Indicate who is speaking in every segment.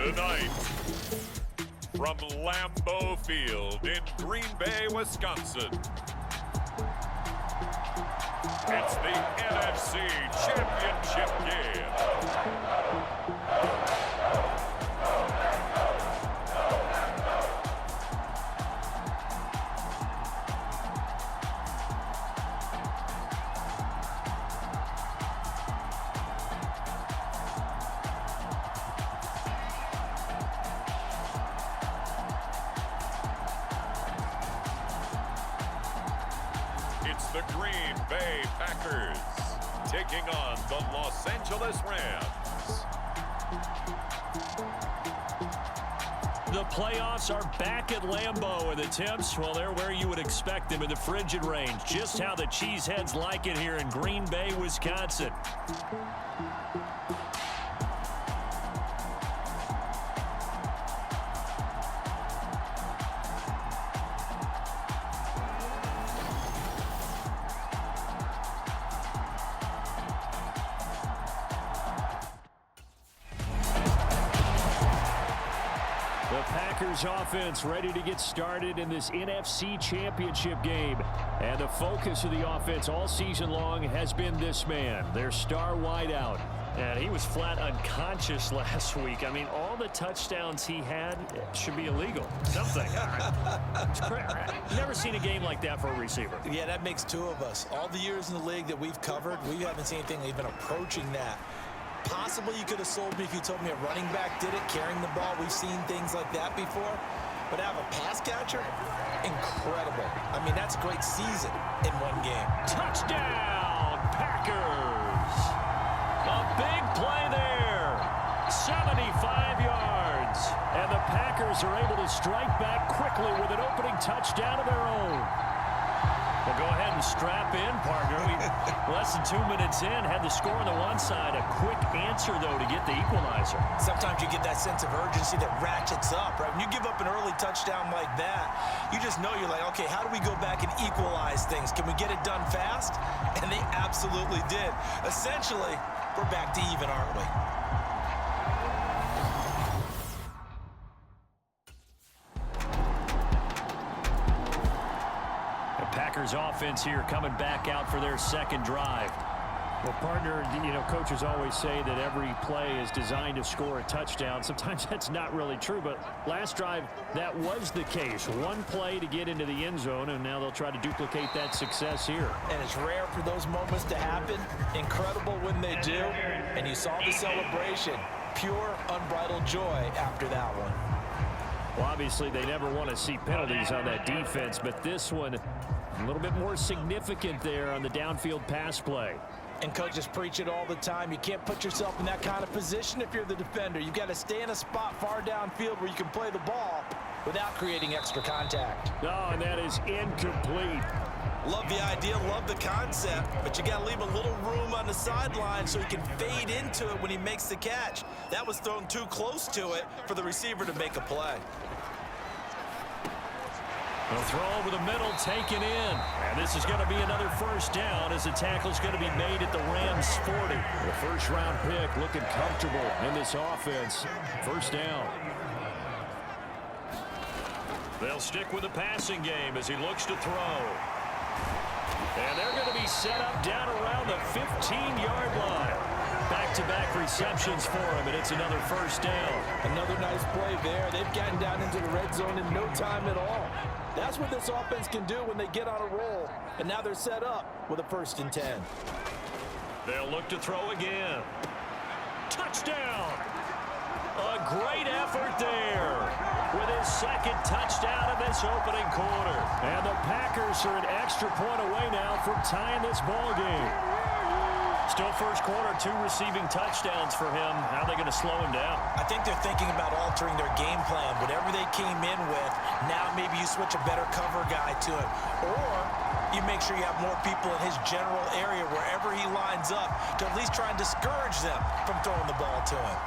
Speaker 1: Tonight, from Lambeau Field in Green Bay, Wisconsin, it's the NFC Championship game. It's the Green Bay Packers taking on the Los Angeles Rams.
Speaker 2: The playoffs are back at Lambeau, and the temps, well, they're where you would expect them in the frigid range. Just how the Cheeseheads like it here in Green Bay, Wisconsin. The Packers offense ready to get started in this NFC Championship game. And the focus of the offense all season long has been this man, their star wideout. And he was flat unconscious last week. I mean, all the touchdowns he had should be illegal. Something. It's crazy. I've never seen a game like that for a receiver.
Speaker 3: Yeah, that makes two of us. All the years in the league that we've covered, we haven't seen anything even approaching that. Possibly you could have sold me if you told me a running back did it, carrying the ball. We've seen things like that before. But to have a pass catcher, incredible. I mean, that's a great season in one game.
Speaker 2: Touchdown, Packers. A big play there. 75 yards. And the Packers are able to strike back quickly with an opening touchdown of their own. Well, go ahead and strap in, partner. We less than 2 minutes in, had the score on the one side. A quick answer, though, to get the equalizer.
Speaker 3: Sometimes you get that sense of urgency that ratchets up, right? When you give up an early touchdown like that, you just know you're like, okay, how do we go back and equalize things? Can we get it done fast? And they absolutely did. Essentially, we're back to even, aren't we?
Speaker 2: Packers offense here coming back out for their second drive. Well, partner, you know, coaches always say that every play is designed to score a touchdown. Sometimes that's not really true, but last drive, that was the case. One play to get into the end zone, and now they'll try to duplicate that success here.
Speaker 3: And it's rare for those moments to happen. Incredible when they do. And you saw the celebration. Pure, unbridled joy after that one.
Speaker 2: Well, obviously, they never want to see penalties on that defense, but this one, a little bit more significant there on the downfield pass play.
Speaker 3: And coaches preach it all the time. You can't put yourself in that kind of position if you're the defender. You've got to stay in a spot far downfield where you can play the ball without creating extra contact.
Speaker 2: Oh, and that is incomplete.
Speaker 3: Love the idea, love the concept, but you got to leave a little room on the sideline so he can fade into it when he makes the catch. That was thrown too close to it for the receiver to make a play.
Speaker 2: They'll throw over the middle, taken in. And this is going to be another first down as the tackle's going to be made at the Rams 40. The first-round pick looking comfortable in this offense. First down. They'll stick with the passing game as he looks to throw. And they're going to be set up down around the 15-yard line. Back-to-back receptions for him, and it's another first down.
Speaker 3: Another nice play there. They've gotten down into the red zone in no time at all. That's what this offense can do when they get on a roll. And now they're set up with a 1st and 10.
Speaker 2: They'll look to throw again. Touchdown! A great effort there with his second touchdown in this opening quarter. And the Packers are an extra point away now from tying this ball game. Still first quarter, 2 receiving touchdowns for him. How are they going to slow him down?
Speaker 3: I think they're thinking about altering their game plan. Whatever they came in with, now maybe you switch a better cover guy to it. Or you make sure you have more people in his general area wherever he lines up to at least try and discourage them from throwing the ball to him.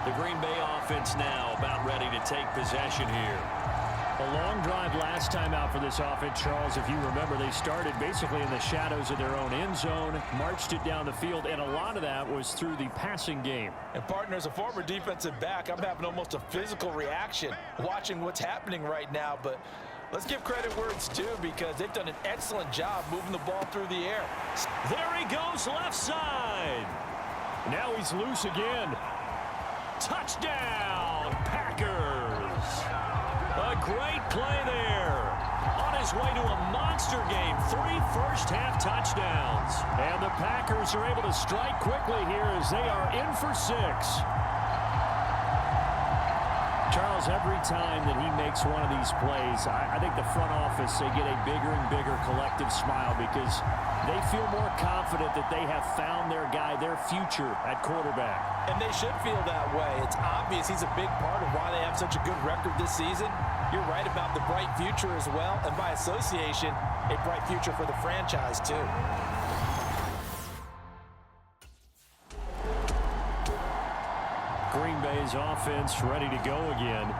Speaker 2: The Green Bay offense now now about ready to take possession here. A long drive last time out for this offense, Charles. If you remember, they started basically in the shadows of their own end zone, marched it down the field, and a lot of that was through the passing game.
Speaker 3: And partner, as a former defensive back, I'm having almost a physical reaction watching what's happening right now. But let's give credit where it's due, because they've done an excellent job moving the ball through the air.
Speaker 2: There he goes, left side. Now he's loose again. Touchdown, Packers. A great play there. On his way to a monster game. 3 first-half touchdowns. And the Packers are able to strike quickly here as they are in for 6. Charles, every time that he makes one of these plays, I think the front office, they get a bigger and bigger collective smile because they feel more confident that they have found their guy, their future at quarterback.
Speaker 3: And they should feel that way. It's obvious he's a big part of why they have such a good record this season. You're right about the bright future as well, and by association, a bright future for the franchise too.
Speaker 2: Green Bay's offense ready to go again.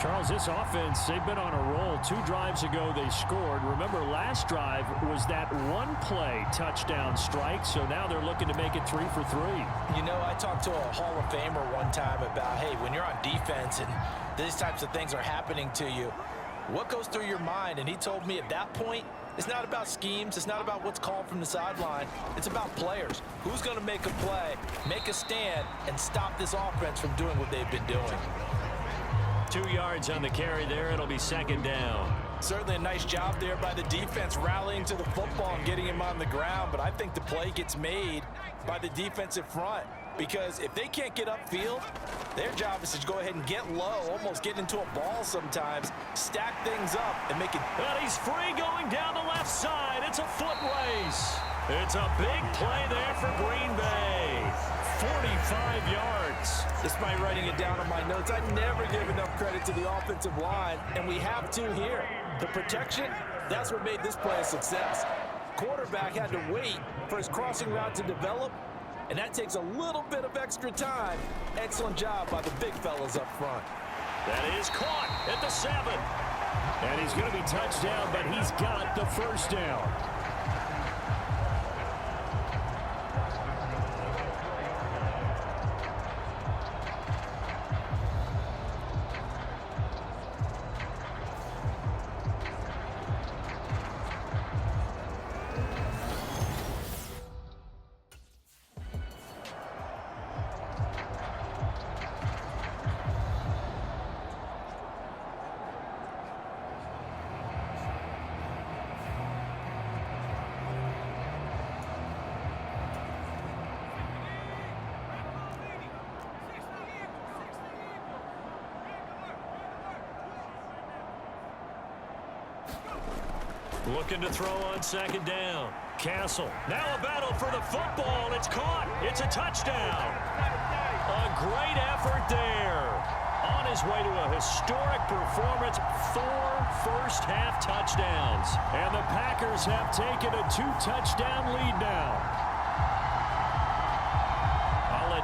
Speaker 2: Charles, this offense, they've been on a roll. 2 drives ago, they scored. Remember, last drive was that one-play touchdown strike, so now they're looking to make it 3 for 3.
Speaker 3: You know, I talked to a Hall of Famer one time about, hey, when you're on defense and these types of things are happening to you, what goes through your mind? And he told me at that point, it's not about schemes. It's not about what's called from the sideline. It's about players. Who's going to make a play, make a stand, and stop this offense from doing what they've been doing.
Speaker 2: 2 yards on the carry there. It'll be 2nd down.
Speaker 3: Certainly a nice job there by the defense rallying to the football and getting him on the ground, but I think the play gets made by the defensive front, because if they can't get upfield, their job is to go ahead and get low, almost get into a ball sometimes, stack things up, and make it.
Speaker 2: But he's free going down the left side. It's a foot race. It's a big play there for Green Bay. 45 yards.
Speaker 3: Despite writing it down on my notes, I never give enough credit to the offensive line, and we have to here. The protection, that's what made this play a success. Quarterback had to wait for his crossing route to develop, and that takes a little bit of extra time. Excellent job by the big fellas up front.
Speaker 2: That is caught at the 7. And he's going to be touched down, but he's got the first down. Looking to throw on 2nd down. Castle. Now a battle for the football. It's caught. It's a touchdown. A great effort there. On his way to a historic performance, 4 first-half touchdowns. And the Packers have taken a 2-touchdown lead now.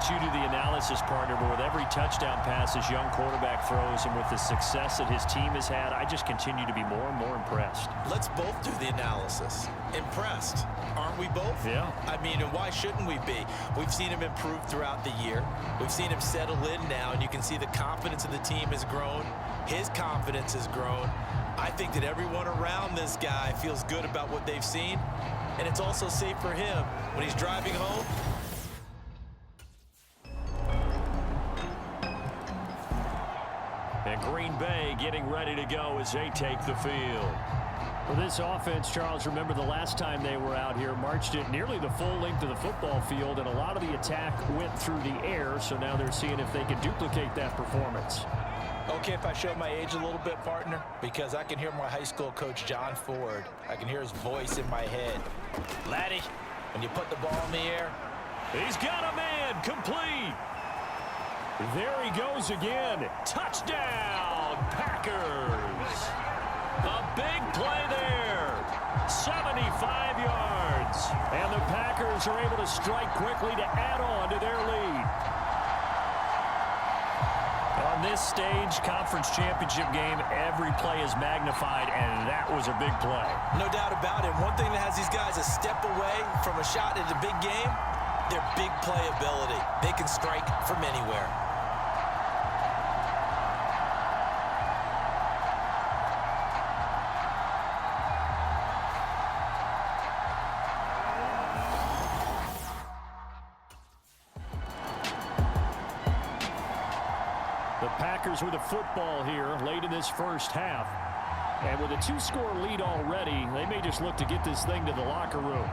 Speaker 2: You do the analysis, partner, but with every touchdown pass this young quarterback throws and with the success that his team has had, I just continue to be more and more impressed.
Speaker 3: Let's both do the analysis. Impressed, aren't we both?
Speaker 2: Yeah.
Speaker 3: I mean, and why shouldn't we be? We've seen him improve throughout the year. We've seen him settle in now, and you can see the confidence of the team has grown. His confidence has grown. I think that everyone around this guy feels good about what they've seen, and it's also safe for him when he's driving home.
Speaker 2: And Green Bay getting ready to go as they take the field. For this offense, Charles, remember the last time they were out here, marched it nearly the full length of the football field, and a lot of the attack went through the air, so now they're seeing if they can duplicate that performance.
Speaker 3: Okay, if I show my age a little bit, partner, because I can hear my high school coach, John Ford. I can hear his voice in my head. Laddie, when you put the ball in the air.
Speaker 2: He's got a man, complete. There he goes again. Touchdown, Packers. A big play there. 75 yards. And the Packers are able to strike quickly to add on to their lead. On on this stage, conference championship game, every play is magnified, and that was a big play.
Speaker 3: No doubt about it. One thing that has these guys a step away from a shot at a big game, their big playability. They can strike from anywhere.
Speaker 2: The Packers with a football here late in this first half. And with a 2-score lead already, they may just look to get this thing to the locker room.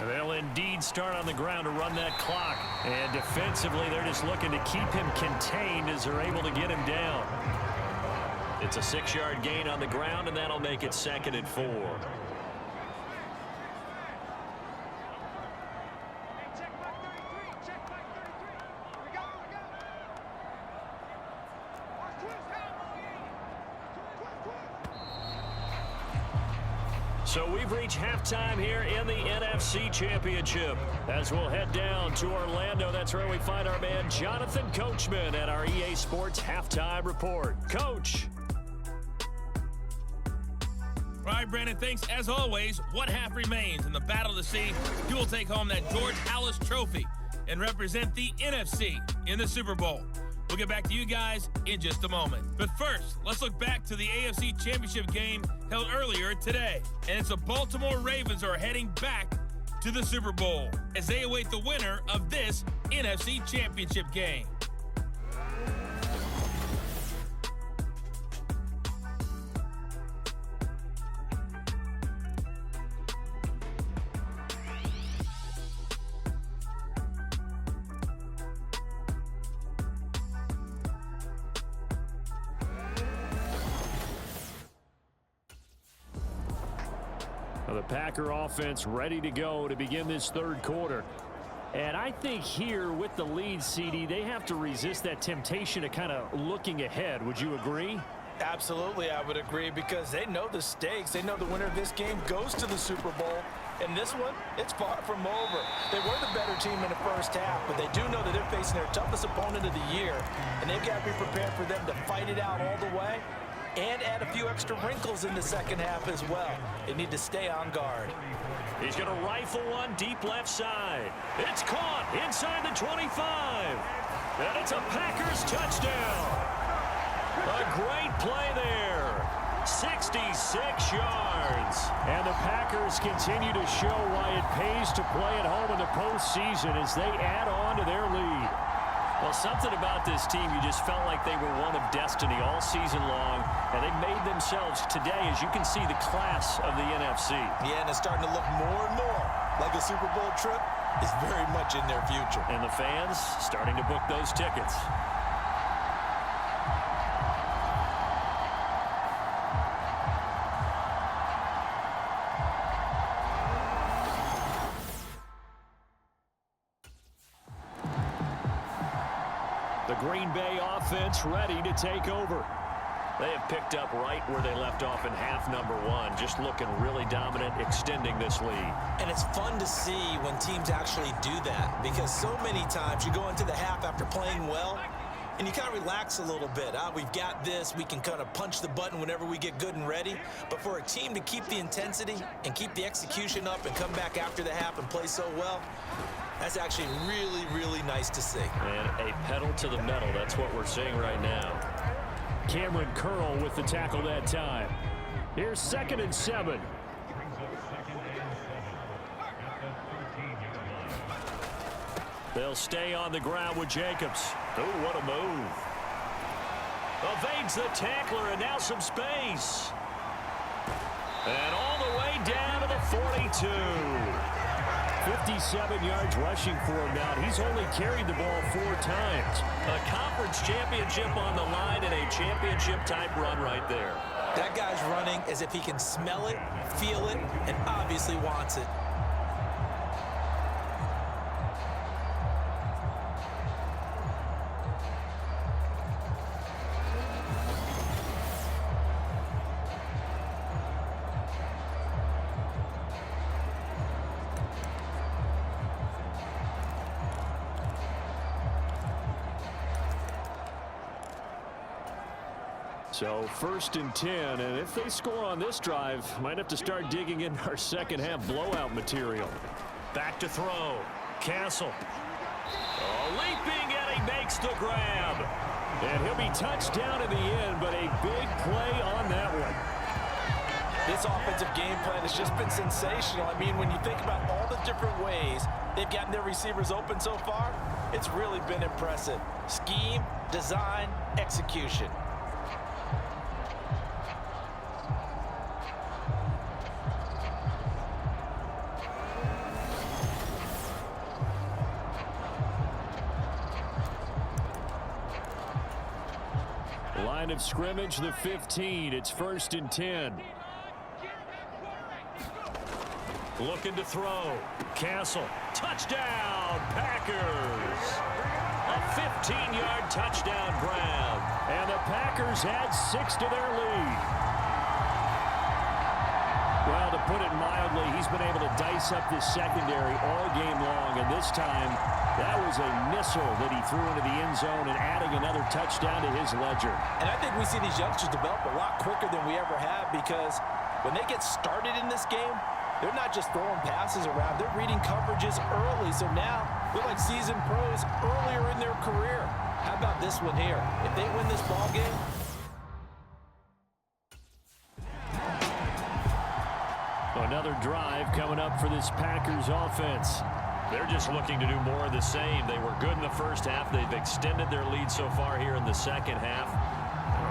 Speaker 2: They'll indeed start on the ground to run that clock. And defensively, they're just looking to keep him contained as they're able to get him down. It's a 6-yard gain on the ground, and that'll make it 2nd and 4. So we've reached halftime here in the NFC Championship. As we'll head down to Orlando, that's where we find our man Jonathan Coachman at our EA Sports Halftime Report. Coach.
Speaker 4: All right, Brandon, thanks. As always, one half remains in the battle to see who will take home that George Halas Trophy and represent the NFC in the Super Bowl. We'll get back to you guys in just a moment. But first, let's look back to the AFC Championship game held earlier today. And it's the Baltimore Ravens are heading back to the Super Bowl as they await the winner of this NFC Championship game.
Speaker 2: The Packer offense ready to go to begin this third quarter. And I think here with the lead, CD, they have to resist that temptation of kind of looking ahead. Would you agree?
Speaker 3: Absolutely, I would agree, because they know the stakes. They know the winner of this game goes to the Super Bowl. And this one, it's far from over. They were the better team in the first half, but they do know that they're facing their toughest opponent of the year. And they've got to be prepared for them to fight it out all the way and add a few extra wrinkles in the second half as well. They need to stay on guard.
Speaker 2: He's going to rifle one deep left side. It's caught inside the 25. And it's a Packers touchdown. A great play there. 66 yards. And the Packers continue to show why it pays to play at home in the postseason as they add on to their lead. Well, something about this team, you just felt like they were one of destiny all season long, and they made themselves today, as you can see, the class of the NFC.
Speaker 3: Yeah, and it's starting to look more and more like a Super Bowl trip is very much in their future.
Speaker 2: And the fans starting to book those tickets. The Green Bay offense ready to take over. They have picked up right where they left off in half number one, just looking really dominant, extending this lead.
Speaker 3: And it's fun to see when teams actually do that, because so many times you go into the half after playing well, and you kind of relax a little bit. We've got this. We can kind of punch the button whenever we get good and ready. But for a team to keep the intensity and keep the execution up and come back after the half and play so well, that's actually really, really nice to see.
Speaker 2: And a pedal to the metal. That's what we're seeing right now. Cameron Curl with the tackle that time. Here's 2nd and 7. They'll stay on the ground with Jacobs. Oh, what a move. Evades the tackler, and now some space. And all the way down to the 42. 57 yards rushing for him now. He's only carried the ball 4 times. A conference championship on the line and a championship-type run right there.
Speaker 3: That guy's running as if he can smell it, feel it, and obviously wants it.
Speaker 2: So 1st and 10, and if they score on this drive, might have to start digging in our second half blowout material. Back to throw. Castle. Leaping, and he makes the grab. And he'll be touchdown in the end, but a big play on that one.
Speaker 3: This offensive game plan has just been sensational. I mean, when you think about all the different ways they've gotten their receivers open so far, it's really been impressive. Scheme, design, execution.
Speaker 2: Line of scrimmage, the 15. It's 1st and 10. Looking to throw. Castle. Touchdown, Packers. A 15-yard touchdown grab. And the Packers add 6 to their lead. Well, to put it mildly, he's been able to dice up this secondary all game long. And this time, that was a missile that he threw into the end zone and adding another touchdown to his ledger.
Speaker 3: And I think we see these youngsters develop a lot quicker than we ever have, because when they get started in this game, they're not just throwing passes around. They're reading coverages early. So now they're like seasoned pros earlier in their career. How about this one here? If they win this ball game,
Speaker 2: another drive coming up for this Packers offense. They're just looking to do more of the same. They were good in the first half. They've extended their lead so far here in the second half.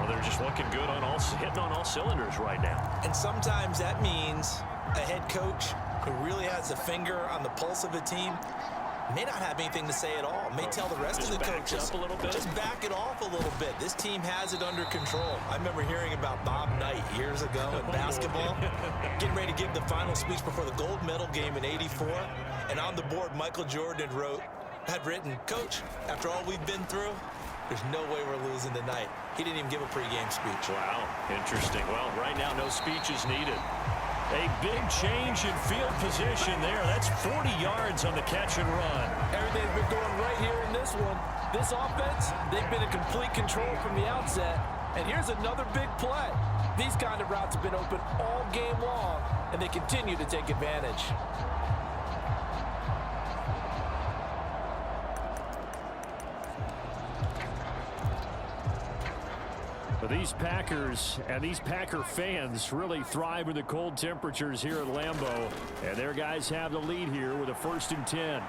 Speaker 2: They're just looking good on hitting on all cylinders right now.
Speaker 3: and sometimes that means a head coach who really has a finger on the pulse of a team may not have anything to say at all. May tell the rest of the coaches,
Speaker 2: up a little bit.
Speaker 3: just back it off a little bit. This team has it under control. I remember hearing about Bob Knight years ago in basketball, getting ready to give the final speech before the gold medal game in '84. And on the board, Michael Jordan had written, "Coach, after all we've been through, there's no way we're losing tonight." He didn't even give a pregame speech.
Speaker 2: Wow, interesting. Well, right now, no speech is needed. A big change in field position there. That's 40 yards on the catch and run.
Speaker 3: Everything's been going right here in this one. This offense, they've been in complete control from the outset. And here's another big play. These kind of routes have been open all game long, and they continue to take advantage.
Speaker 2: But these Packers and these Packer fans really thrive with the cold temperatures here at Lambeau. And their guys have the lead here with a 1st and 10.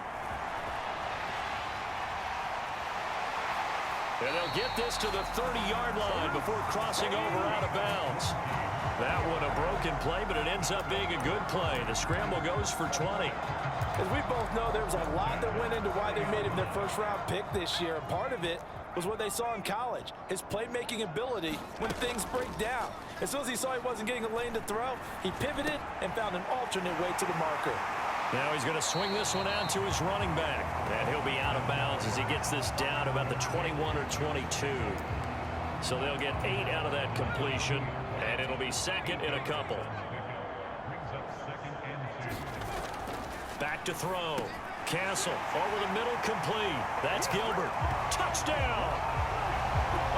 Speaker 2: And they'll get this to the 30-yard line before crossing over out of bounds. That one a broken play, but it ends up being a good play. The scramble goes for 20.
Speaker 3: As we both know, there was a lot that went into why they made him their first-round pick this year. Part of it was what they saw in college, his playmaking ability when things break down. As soon as he saw he wasn't getting a lane to throw, he pivoted and found an alternate way to the marker.
Speaker 2: Now he's going to swing this one out to his running back. And he'll be out of bounds as he gets this down about the 21 or 22. So they'll get 8 out of that completion, and it'll be second and a couple. Back to throw. Castle over the middle, complete. That's Gilbert. Touchdown!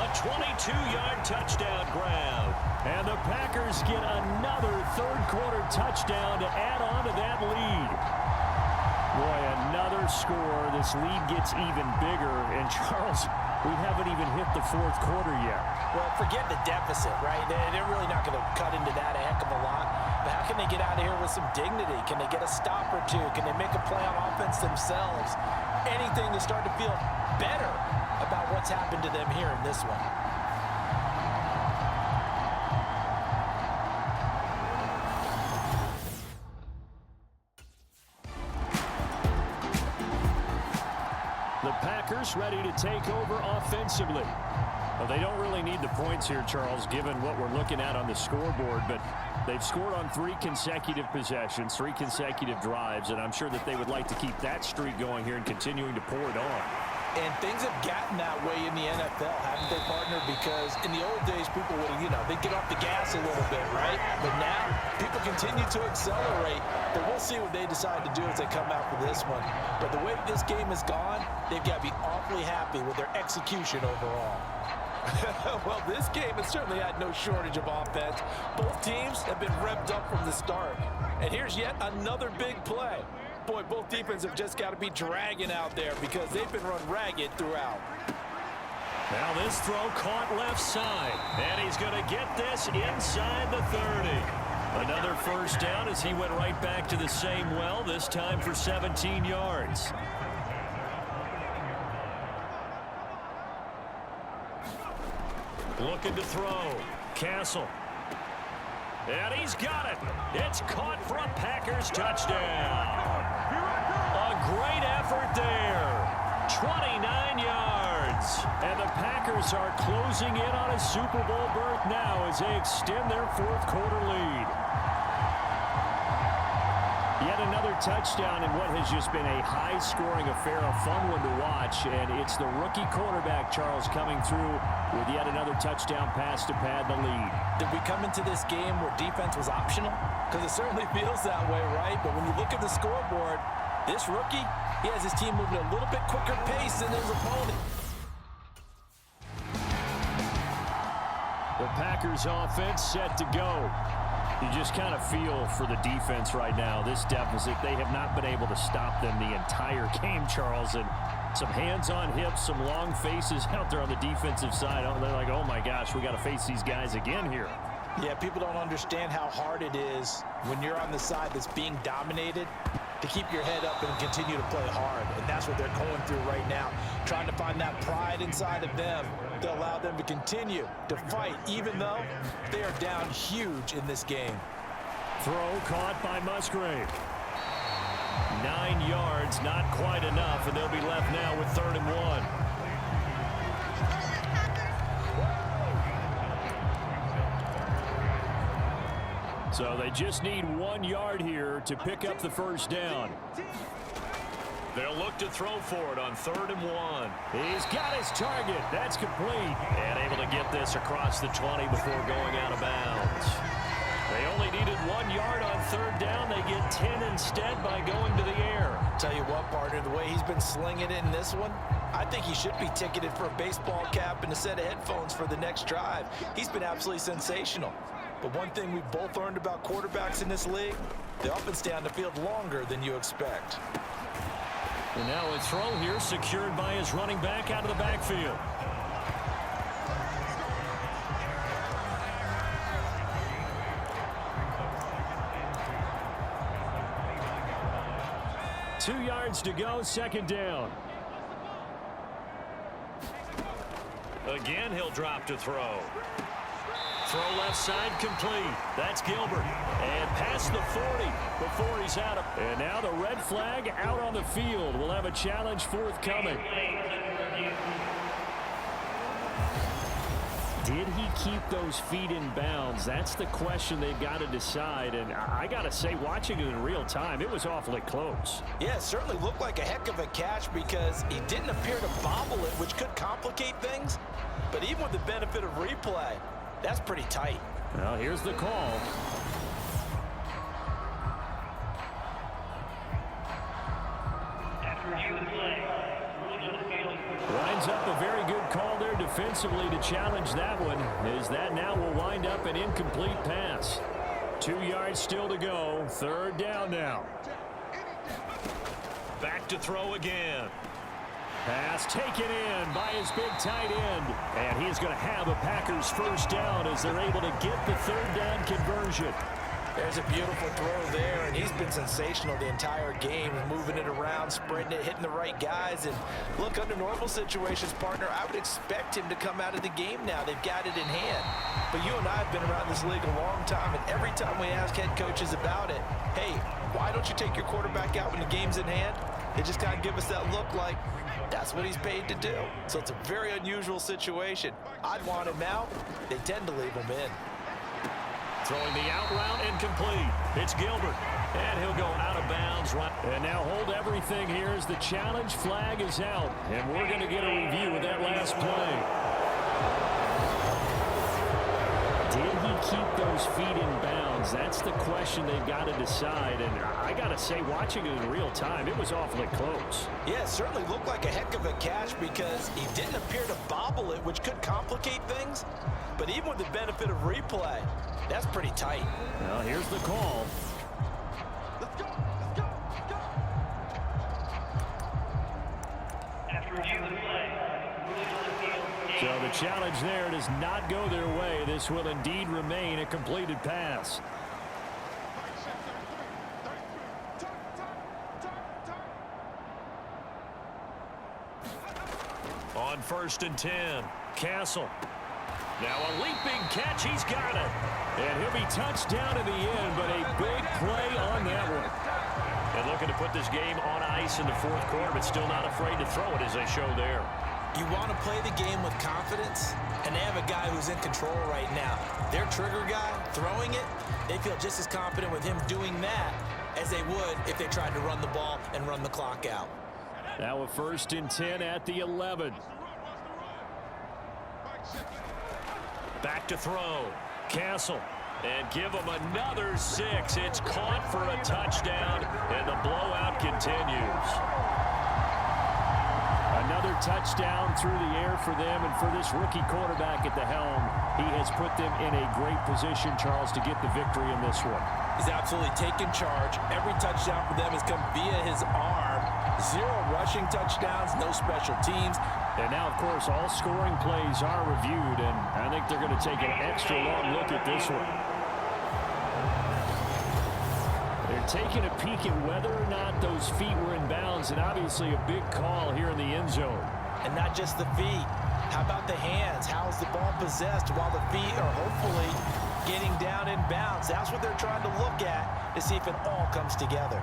Speaker 2: A 22-yard touchdown grab. And the Packers get another third-quarter touchdown to add on to that lead. Boy, another score. This lead gets even bigger. And, Charles, we haven't even hit the fourth quarter yet.
Speaker 3: Well, forget the deficit, right? They're really not going to cut into that a heck of a lot. But how can they get out of here with some dignity? Can they get a stop or two? Can they make a play on offense themselves? Anything to start to feel better about what's happened to them here in this one.
Speaker 2: The Packers ready to take over offensively. Well, they don't really need the points here, Charles, given what we're looking at on the scoreboard, but they've scored on 3 consecutive possessions, 3 consecutive drives, and I'm sure that they would like to keep that streak going here and continuing to pour it on.
Speaker 3: And things have gotten that way in the NFL, haven't they, partner? Because in the old days, people would, they'd get off the gas a little bit, right? But now, people continue to accelerate. But we'll see what they decide to do as they come out for this one. But the way this game has gone, they've got to be awfully happy with their execution overall. Well, this game has certainly had no shortage of offense. Both teams have been revved up from the start. And here's yet another big play. Boy, both defenses have just got to be dragging out there because they've been run ragged throughout.
Speaker 2: Now this throw caught left side. And he's going to get this inside the 30. Another first down as he went right back to the same well, this time for 17 yards. Looking to throw. Castle. And he's got it. It's caught for a Packers touchdown. A great effort there. 29 yards. And the Packers are closing in on a Super Bowl berth now as they extend their fourth quarter lead. Yet another touchdown in what has just been a high-scoring affair, a fun one to watch. And it's the rookie quarterback, Charles, coming through with yet another touchdown pass to pad the lead.
Speaker 3: Did we come into this game where defense was optional? Because it certainly feels that way, right? But when you look at the scoreboard, this rookie, he has his team moving at a little bit quicker pace than his opponent.
Speaker 2: The Packers offense set to go. You just kind of feel for the defense right now. This deficit, they have not been able to stop them the entire game, Charles. And some hands on hips, some long faces out there on the defensive side. Oh, they're like, oh my gosh, we got to face these guys again here.
Speaker 3: Yeah, people don't understand how hard it is when you're on the side that's being dominated to keep your head up and continue to play hard. And that's what they're going through right now, trying to find that pride inside of them to allow them to continue to fight, even though they are down huge in this game.
Speaker 2: Throw caught by Musgrave. 9 yards, not quite enough, and they'll be left now with 3rd and 1. So they just need 1 yard here to pick up the first down. They'll look to throw for it on 3rd and 1. He's got his target. That's complete. And able to get this across the 20 before going out of bounds. They only needed 1 yard on 3rd down. They get 10 instead by going to the air.
Speaker 3: Tell you what, partner, the way he's been slinging it in this one, I think he should be ticketed for a baseball cap and a set of headphones for the next drive. He's been absolutely sensational. But one thing we've both learned about quarterbacks in this league, they often stay on the field longer than you expect.
Speaker 2: And now a throw here secured by his running back out of the backfield. Two yards to go, 2nd down. Again, he'll drop to throw. Throw left side complete. That's Gilbert. And past the 40 before he's out of. And now the red flag out on the field. We'll have a challenge forthcoming. Did he keep those feet in bounds? That's the question they've got to decide. And I got to say, watching it in real time, it was awfully close.
Speaker 3: Yeah, it certainly looked like a heck of a catch because he didn't appear to bobble it, which could complicate things. But even with the benefit of replay, that's pretty tight.
Speaker 2: Well, here's the call. Lines up a very good call there defensively to challenge that one, as that now will wind up an incomplete pass. 2 yards still to go. 3rd down now. Back to throw again. Pass taken in by his big tight end. And he's going to have a Packers first down as they're able to get the 3rd down conversion.
Speaker 3: There's a beautiful throw there, and he's been sensational the entire game, moving it around, spreading it, hitting the right guys. And look, under normal situations, partner, I would expect him to come out of the game now. They've got it in hand. But you and I have been around this league a long time, and every time we ask head coaches about it, hey, why don't you take your quarterback out when the game's in hand? They just kind of give us that look like that's what he's paid to do. So it's a very unusual situation. I'd want him out. They tend to leave him in.
Speaker 2: Throwing the out route incomplete. It's Gilbert. And he'll go out of bounds. Right. And now hold everything here as the challenge flag is out. And we're going to get a review of that last play. Did he keep those feet in bounds? wins? That's the question they've got to decide. And I got to say, watching it in real time, it was awfully close.
Speaker 3: Yeah, it certainly looked like a heck of a catch because he didn't appear to bobble it, which could complicate things. But even with the benefit of replay, that's pretty tight.
Speaker 2: Well, here's the call.
Speaker 5: Let's go, let's go, let's go. After review of the play,
Speaker 2: so the challenge there does not go their way. This will indeed remain a completed pass. On 1st and 10, Castle. Now a leaping catch, he's got it. And he'll be touched down in the end, but a big play on that one. And looking to put this game on ice in the 4th quarter, but still not afraid to throw it as they show there.
Speaker 3: You want to play the game with confidence, and they have a guy who's in control right now. Their trigger guy, throwing it, they feel just as confident with him doing that as they would if they tried to run the ball and run the clock out.
Speaker 2: Now a 1st and 10 at the 11. Back to throw. Castle. And give him another 6. It's caught for a touchdown, and the blowout continues. Another touchdown through the air for them, and for this rookie quarterback at the helm, he has put them in a great position, Charles, to get the victory in this one.
Speaker 3: He's absolutely taken charge. Every touchdown for them has come via his arm. 0 rushing touchdowns, no special teams.
Speaker 2: And now, of course, all scoring plays are reviewed, and I think they're going to take an extra long look at this one. They're taking a peek at whether or not those feet were in bounds, and obviously a big call here in the end zone.
Speaker 3: And not just the feet. How about the hands? How's the ball possessed while the feet are hopefully getting down in bounds? That's what they're trying to look at to see if it all comes together.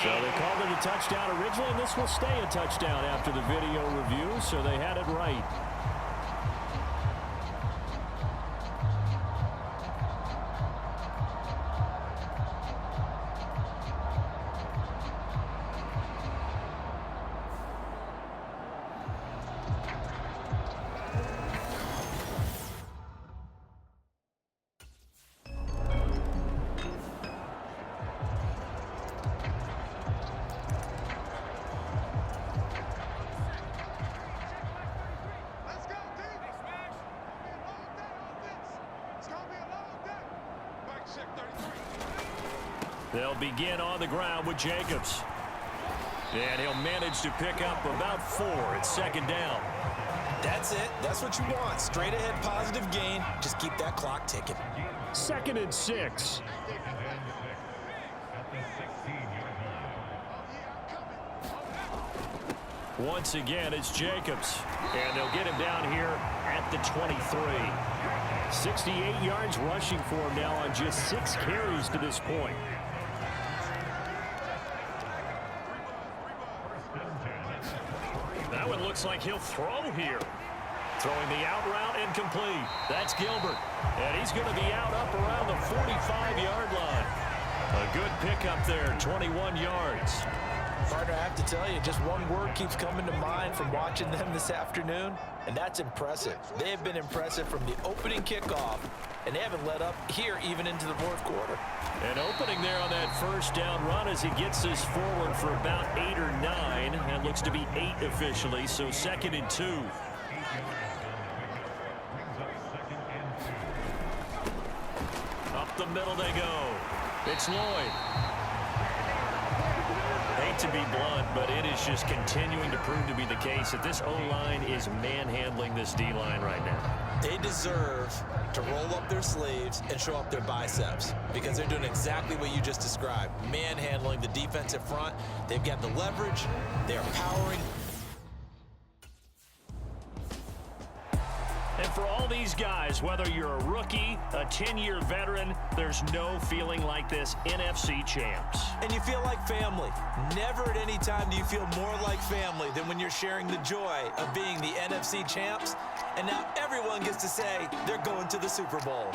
Speaker 2: So they called it a touchdown originally, and this will stay a touchdown after the video review, so they had it right. They'll begin on the ground with Jacobs. And he'll manage to pick up about 4 at 2nd down.
Speaker 3: That's it. That's what you want. Straight ahead positive gain. Just keep that clock ticking.
Speaker 2: 2nd and 6. Once again, it's Jacobs. And they'll get him down here at the 23. 68 yards rushing for him now on just 6 carries to this point. That one looks like he'll throw here. Throwing the out route incomplete. That's Gilbert. And he's going to be out up around the 45-yard line. A good pickup there, 21 yards.
Speaker 3: Partner, I have to tell you, just one word keeps coming to mind from watching them this afternoon, and that's impressive. They have been impressive from the opening kickoff, and they haven't let up here even into the 4th quarter.
Speaker 2: An opening there on that 1st down run as he gets this forward for about 8 or 9. That looks to be 8 officially, so 2nd and 2. Up the middle they go. It's Lloyd. Hate to be blunt, but it is just continuing to prove to be the case that this O-line is manhandling this D-line right now.
Speaker 3: They deserve to roll up their sleeves and show up their biceps because they're doing exactly what you just described, manhandling the defensive front. They've got the leverage. They're powering.
Speaker 2: And for all these guys, whether you're a rookie, a 10-year veteran, there's no feeling like this NFC champs.
Speaker 3: And you feel like family. Never at any time do you feel more like family than when you're sharing the joy of being the NFC champs. And now everyone gets to say they're going to the Super Bowl.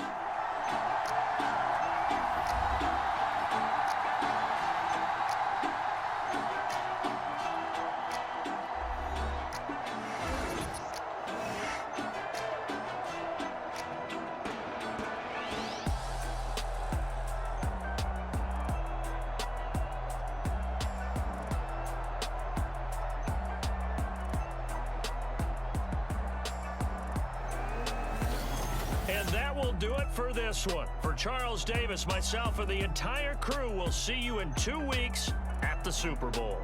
Speaker 2: And that will do it for this one. For Charles Davis, myself, and the entire crew, we'll see you in 2 weeks at the Super Bowl.